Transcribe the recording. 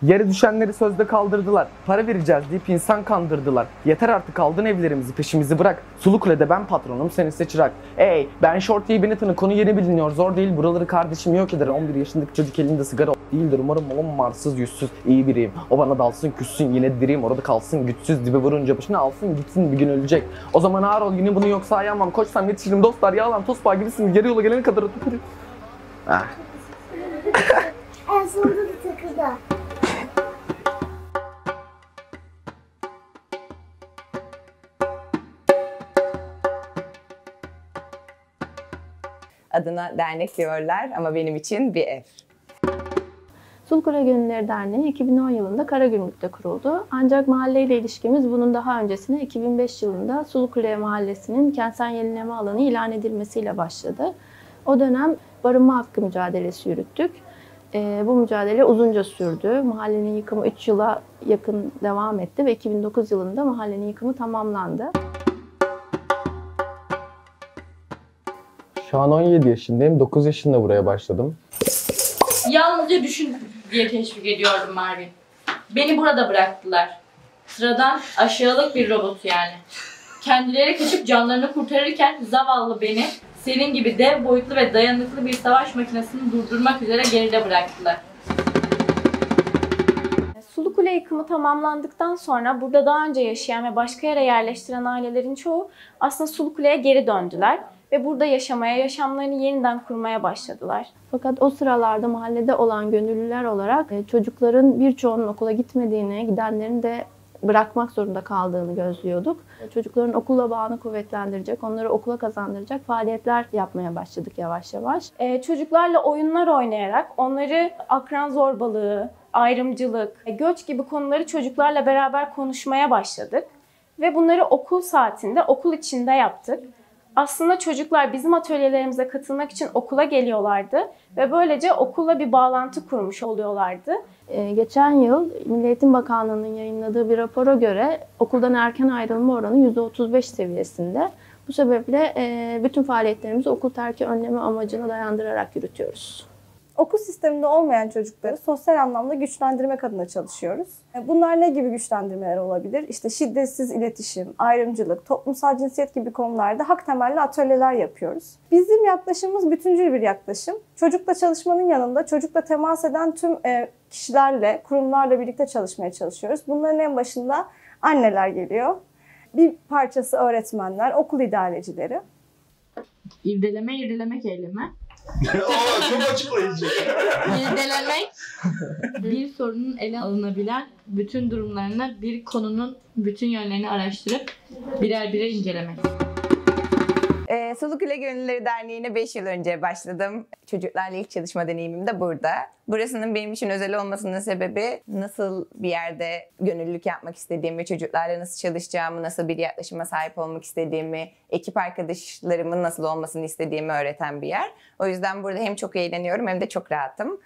Yere düşenleri sözde kaldırdılar. Para vereceğiz deyip insan kandırdılar. Yeter artık, aldın evlerimizi, peşimizi bırak. Sulukule'de ben patronum, sen ise çırak. Ey ben Shorty Bennett'ın, konu yeni biliniyor, zor değil buraları kardeşim yok eder. 11 yaşındaki çocuk elinde sigara değildir. Umarım oğlum marsız yüzsüz iyi biriyim. O bana dalsın küssün yine diriyim, orada kalsın güçsüz, dibe vurunca başını alsın gitsin, bir gün ölecek. O zaman ağır ol yine bunu, yoksa ayamam. Koçsam yetişirim dostlar, yağlan tosbağa gibisin, geri yola gelene kadar otur. Ah. En sonunda bir takıldı. Adına dernek diyorlar ama benim için bir ev. Sulukule Gönüllüleri Derneği 2010 yılında Karagümrük'te kuruldu. Ancak mahalleyle ilişkimiz bunun daha öncesine 2005 yılında Sulukule Mahallesi'nin kentsel yenileme alanı ilan edilmesiyle başladı. O dönem barınma hakkı mücadelesi yürüttük. Bu mücadele uzunca sürdü. Mahallenin yıkımı 3 yıla yakın devam etti ve 2009 yılında mahallenin yıkımı tamamlandı. Şu an 17 yaşındayım, 9 yaşında buraya başladım. Yalnızca düşün diye teşvik ediyordum Marvin. Beni burada bıraktılar. Sıradan aşağılık bir robot yani. Kendileri kaçıp canlarını kurtarırken zavallı beni senin gibi dev boyutlu ve dayanıklı bir savaş makinesini durdurmak üzere geride bıraktılar. Sulukule yıkımı tamamlandıktan sonra burada daha önce yaşayan ve başka yere yerleştiren ailelerin çoğu aslında Sulukule'ye geri döndüler ve burada yaşamaya, yaşamlarını yeniden kurmaya başladılar. Fakat o sıralarda mahallede olan gönüllüler olarak çocukların birçoğunun okula gitmediğini, gidenlerin de bırakmak zorunda kaldığını gözlüyorduk. Çocukların okulla bağını kuvvetlendirecek, onları okula kazandıracak faaliyetler yapmaya başladık yavaş yavaş. Çocuklarla oyunlar oynayarak onları akran zorbalığı, ayrımcılık, göç gibi konuları çocuklarla beraber konuşmaya başladık. Ve bunları okul saatinde, okul içinde yaptık. Aslında çocuklar bizim atölyelerimize katılmak için okula geliyorlardı ve böylece okulla bir bağlantı kurmuş oluyorlardı. Geçen yıl Milli Eğitim Bakanlığı'nın yayınladığı bir rapora göre okuldan erken ayrılma oranı %35 seviyesinde. Bu sebeple bütün faaliyetlerimizi okul terki önleme amacına dayandırarak yürütüyoruz. Okul sisteminde olmayan çocukları sosyal anlamda güçlendirmek adına çalışıyoruz. Bunlar ne gibi güçlendirmeler olabilir? İşte şiddetsiz iletişim, ayrımcılık, toplumsal cinsiyet gibi konularda hak temelli atölyeler yapıyoruz. Bizim yaklaşımımız bütüncül bir yaklaşım. Çocukla çalışmanın yanında çocukla temas eden tüm kişilerle, kurumlarla birlikte çalışmaya çalışıyoruz. Bunların en başında anneler geliyor. Bir parçası öğretmenler, okul idarecileri. İrdeleme, irdelemek eylemi. Çok açıklayıcı. İrdelemek, bir sorunun ele alınabilen bütün durumlarını, bir konunun bütün yönlerini araştırıp birer birer incelemek. Sulukule Gönüllüleri Derneği'ne 5 yıl önce başladım. Çocuklarla ilk çalışma deneyimim de burada. Burasının benim için özel olmasının sebebi nasıl bir yerde gönüllülük yapmak istediğimi, çocuklarla nasıl çalışacağımı, nasıl bir yaklaşıma sahip olmak istediğimi, ekip arkadaşlarımın nasıl olmasını istediğimi öğreten bir yer. O yüzden burada hem çok eğleniyorum hem de çok rahatım.